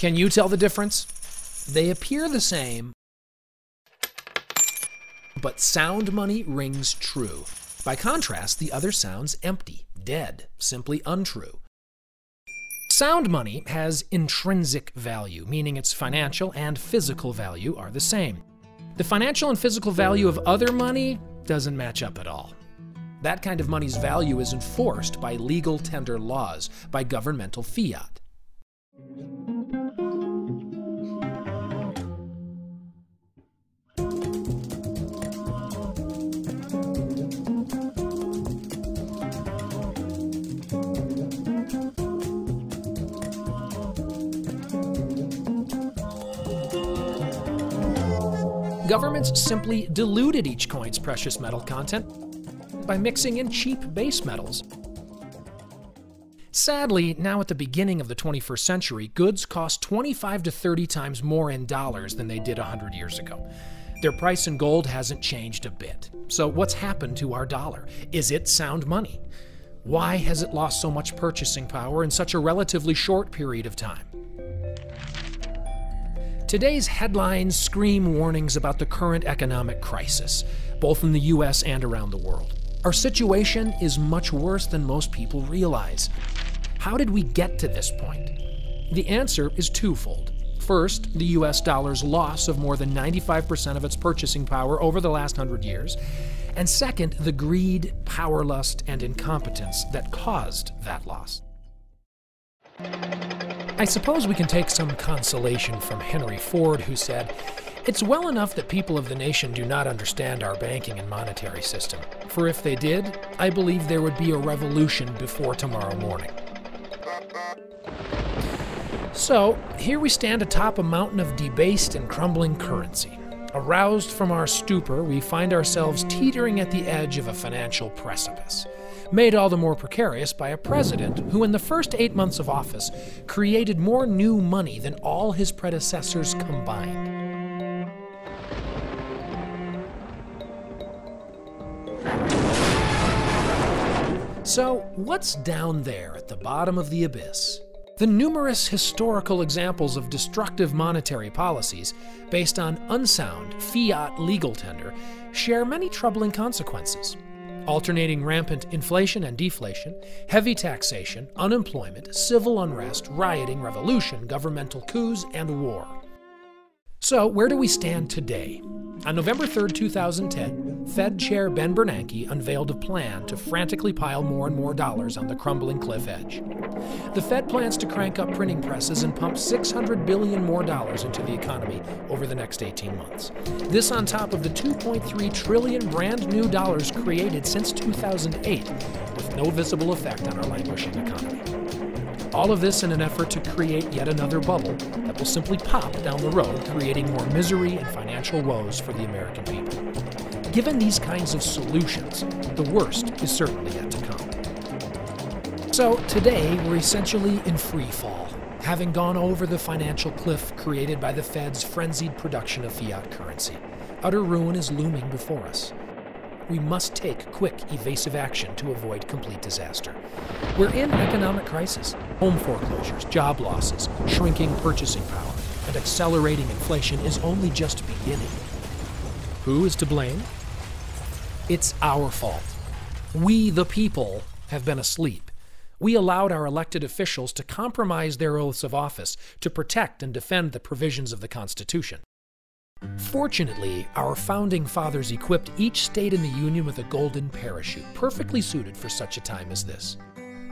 Can you tell the difference? They appear the same, but sound money rings true. By contrast, the other sounds empty, dead, simply untrue. Sound money has intrinsic value, meaning its financial and physical value are the same. The financial and physical value of other money doesn't match up at all. That kind of money's value is enforced by legal tender laws, by governmental fiat. Governments simply diluted each coin's precious metal content by mixing in cheap base metals. Sadly, now at the beginning of the 21st century, goods cost 25 to 30 times more in dollars than they did 100 years ago. Their price in gold hasn't changed a bit. So what's happened to our dollar? Is it sound money? Why has it lost so much purchasing power in such a relatively short period of time? Today's headlines scream warnings about the current economic crisis, both in the US and around the world. Our situation is much worse than most people realize. How did we get to this point? The answer is twofold. First, the US dollar's loss of more than 95% of its purchasing power over the last 100 years. And second, the greed, power lust, and incompetence that caused that loss. I suppose we can take some consolation from Henry Ford, who said, "It's well enough that people of the nation do not understand our banking and monetary system, for if they did, I believe there would be a revolution before tomorrow morning." So, here we stand atop a mountain of debased and crumbling currency. Aroused from our stupor, we find ourselves teetering at the edge of a financial precipice, made all the more precarious by a president who in the first 8 months of office created more new money than all his predecessors combined. So, what's down there at the bottom of the abyss? The numerous historical examples of destructive monetary policies based on unsound fiat legal tender share many troubling consequences. Alternating rampant inflation and deflation, heavy taxation, unemployment, civil unrest, rioting, revolution, governmental coups, and war. So, where do we stand today? On November 3, 2010, Fed Chair Ben Bernanke unveiled a plan to frantically pile more and more dollars on the crumbling cliff edge. The Fed plans to crank up printing presses and pump $600 billion more into the economy over the next 18 months. This on top of the $2.3 trillion brand new dollars created since 2008, with no visible effect on our languishing economy. All of this in an effort to create yet another bubble that will simply pop down the road, creating more misery and financial woes for the American people. Given these kinds of solutions, the worst is certainly yet to come. So today, we're essentially in free fall, having gone over the financial cliff created by the Fed's frenzied production of fiat currency. Utter ruin is looming before us. We must take quick, evasive action to avoid complete disaster. We're in economic crisis. Home foreclosures, job losses, shrinking purchasing power, and accelerating inflation is only just beginning. Who is to blame? It's our fault. We, the people, have been asleep. We allowed our elected officials to compromise their oaths of office to protect and defend the provisions of the Constitution. Fortunately, our founding fathers equipped each state in the Union with a golden parachute, perfectly suited for such a time as this.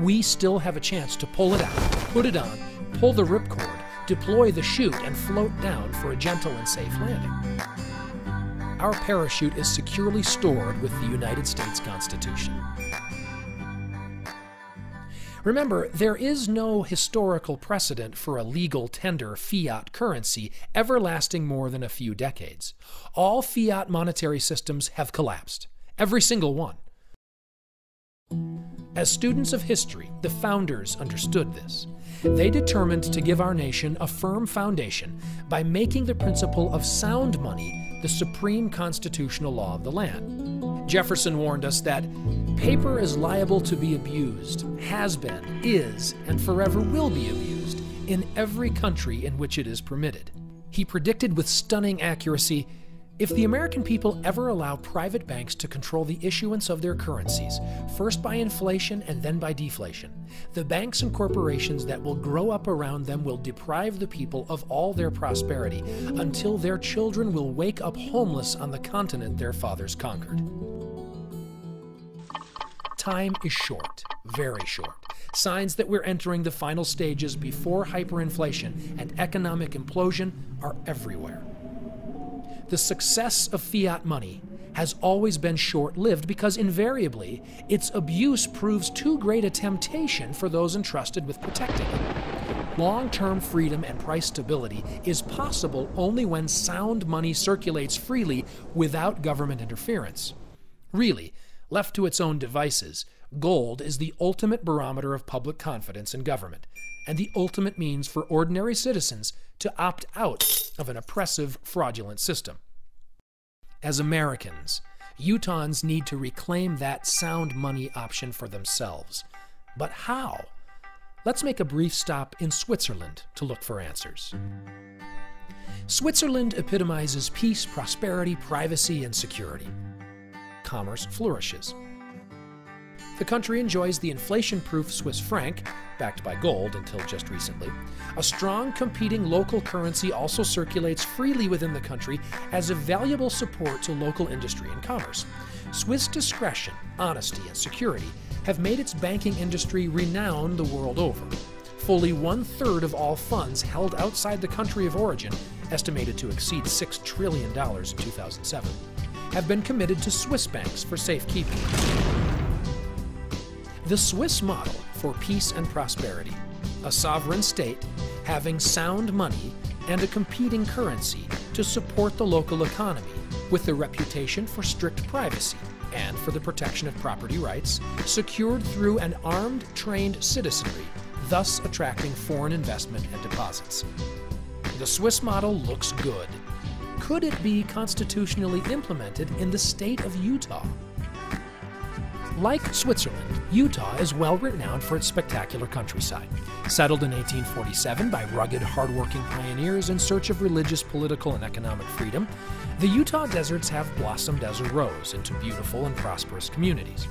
We still have a chance to pull it out, put it on, pull the ripcord, deploy the chute, and float down for a gentle and safe landing. Our parachute is securely stored with the United States Constitution. Remember, there is no historical precedent for a legal tender fiat currency ever lasting more than a few decades. All fiat monetary systems have collapsed, every single one. As students of history, the founders understood this. They determined to give our nation a firm foundation by making the principle of sound money the supreme constitutional law of the land. Jefferson warned us that paper is liable to be abused, has been, is, and forever will be abused, in every country in which it is permitted. He predicted with stunning accuracy, if the American people ever allow private banks to control the issuance of their currencies, first by inflation and then by deflation, the banks and corporations that will grow up around them will deprive the people of all their prosperity until their children will wake up homeless on the continent their fathers conquered. Time is short, very short. Signs that we're entering the final stages before hyperinflation and economic implosion are everywhere. The success of fiat money has always been short-lived because invariably its abuse proves too great a temptation for those entrusted with protecting it. Long-term freedom and price stability is possible only when sound money circulates freely without government interference. Really, left to its own devices, gold is the ultimate barometer of public confidence in government, and the ultimate means for ordinary citizens to opt out of an oppressive, fraudulent system. As Americans, Utahns need to reclaim that sound money option for themselves. But how? Let's make a brief stop in Switzerland to look for answers. Switzerland epitomizes peace, prosperity, privacy, and security. Commerce flourishes. The country enjoys the inflation-proof Swiss franc, backed by gold until just recently. A strong competing local currency also circulates freely within the country as a valuable support to local industry and commerce. Swiss discretion, honesty, and security have made its banking industry renowned the world over. Fully 1/3 of all funds held outside the country of origin, estimated to exceed $6 trillion in 2007, have been committed to Swiss banks for safekeeping. The Swiss model for peace and prosperity, a sovereign state having sound money and a competing currency to support the local economy, with the reputation for strict privacy and for the protection of property rights, secured through an armed, trained citizenry, thus attracting foreign investment and deposits. The Swiss model looks good. Could it be constitutionally implemented in the state of Utah? Like Switzerland, Utah is well renowned for its spectacular countryside. Settled in 1847 by rugged, hardworking pioneers in search of religious, political, and economic freedom, the Utah deserts have blossomed as a rose into beautiful and prosperous communities.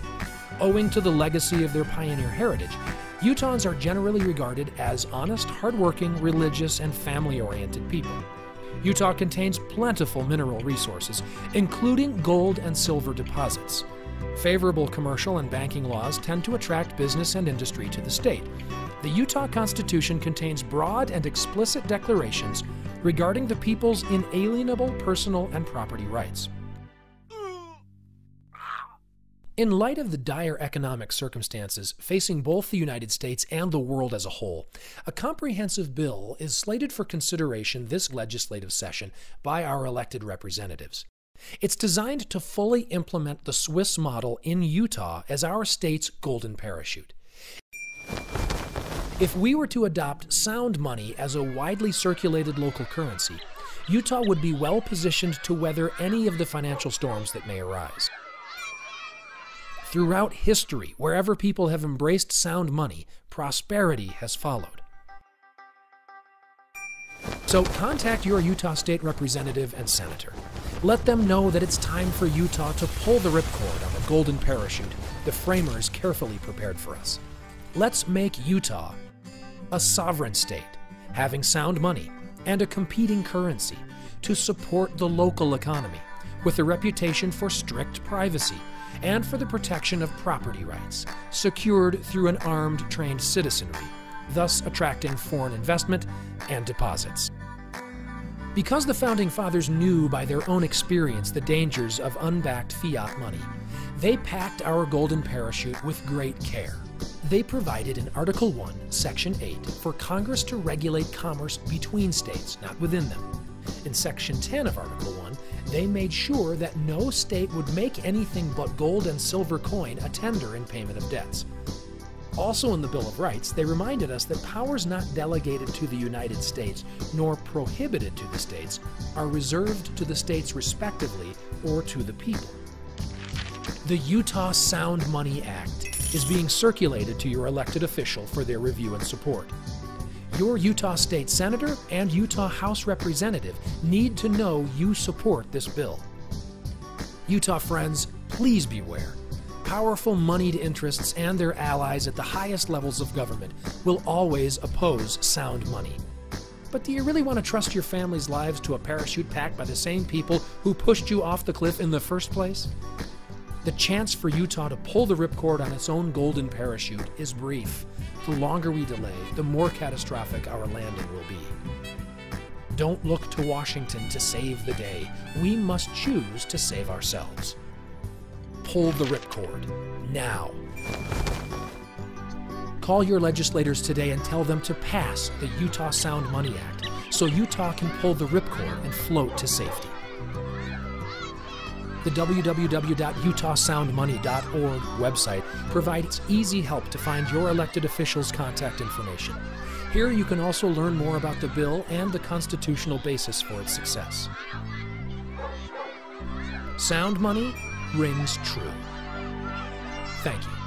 Owing to the legacy of their pioneer heritage, Utahns are generally regarded as honest, hardworking, religious, and family-oriented people. Utah contains plentiful mineral resources, including gold and silver deposits. Favorable commercial and banking laws tend to attract business and industry to the state. The Utah Constitution contains broad and explicit declarations regarding the people's inalienable personal and property rights. In light of the dire economic circumstances facing both the United States and the world as a whole, a comprehensive bill is slated for consideration this legislative session by our elected representatives. It's designed to fully implement the Swiss model in Utah as our state's golden parachute. If we were to adopt sound money as a widely circulated local currency, Utah would be well positioned to weather any of the financial storms that may arise. Throughout history, wherever people have embraced sound money, prosperity has followed. So contact your Utah State Representative and Senator. Let them know that it's time for Utah to pull the ripcord on the golden parachute the framers carefully prepared for us. Let's make Utah a sovereign state, having sound money and a competing currency to support the local economy, with a reputation for strict privacy and for the protection of property rights, secured through an armed, trained citizenry, thus attracting foreign investment and deposits. Because the Founding Fathers knew by their own experience the dangers of unbacked fiat money, they packed our golden parachute with great care. They provided in Article 1, Section 8, for Congress to regulate commerce between states, not within them. In Section 10 of Article 1, they made sure that no state would make anything but gold and silver coin a tender in payment of debts. Also in the Bill of Rights, they reminded us that powers not delegated to the United States nor prohibited to the states are reserved to the states respectively or to the people. The Utah Sound Money Act is being circulated to your elected official for their review and support. Your Utah State Senator and Utah House Representative need to know you support this bill. Utah friends, please beware. Powerful moneyed interests and their allies at the highest levels of government will always oppose sound money. But do you really want to trust your family's lives to a parachute packed by the same people who pushed you off the cliff in the first place? The chance for Utah to pull the ripcord on its own golden parachute is brief. The longer we delay, the more catastrophic our landing will be. Don't look to Washington to save the day. We must choose to save ourselves. Pull the ripcord, now. Call your legislators today and tell them to pass the Utah Sound Money Act so Utah can pull the ripcord and float to safety. The www.utahsoundmoney.org website provides easy help to find your elected officials' contact information. Here you can also learn more about the bill and the constitutional basis for its success. Sound money rings true. Thank you.